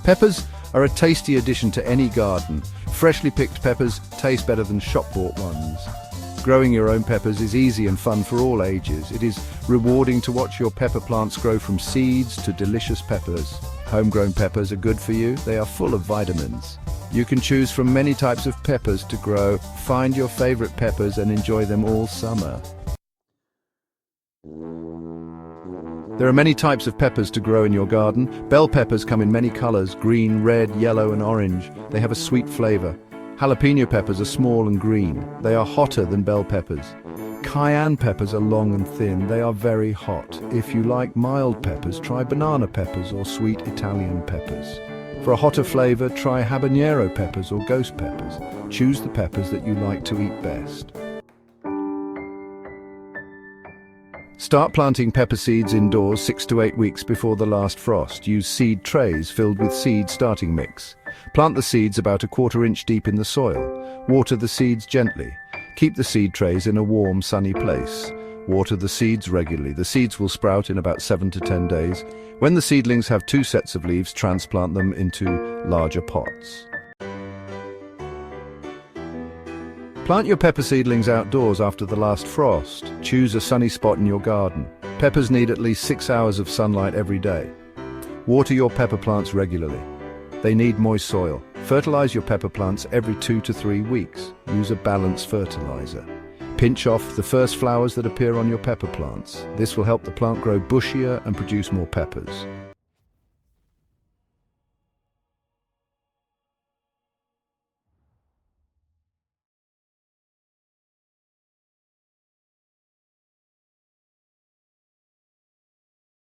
Peppers are a tasty addition to any garden. Freshly picked peppers taste better than shop-bought ones. Growing your own peppers is easy and fun for all ages. It is rewarding to watch your pepper plants grow from seeds to delicious peppers. Homegrown peppers are good for you. They are full of vitamins. You can choose from many types of peppers to grow. Find your favorite peppers and enjoy them all summer. There are many types of peppers to grow in your garden. Bell peppers come in many colors: green, red, yellow, and orange. They have a sweet flavor. Jalapeno peppers are small and green. They are hotter than bell peppers. Cayenne peppers are long and thin. They are very hot. If you like mild peppers, try banana peppers or sweet Italian peppers. For a hotter flavor, try habanero peppers or ghost peppers. Choose the peppers that you like to eat best. Start planting pepper seeds indoors 6 to 8 weeks before the last frost. Use seed trays filled with seed starting mix. Plant the seeds about 1/4 inch deep in the soil. Water the seeds gently. Keep the seed trays in a warm, sunny place. Water the seeds regularly. The seeds will sprout in about 7 to 10 days. When the seedlings have 2 sets of leaves, transplant them into larger pots. Plant your pepper seedlings outdoors after the last frost. Choose a sunny spot in your garden. Peppers need at least 6 hours of sunlight every day. Water your pepper plants regularly. They need moist soil. Fertilize your pepper plants every 2 to 3 weeks. Use a balanced fertilizer. Pinch off the first flowers that appear on your pepper plants. This will help the plant grow bushier and produce more peppers.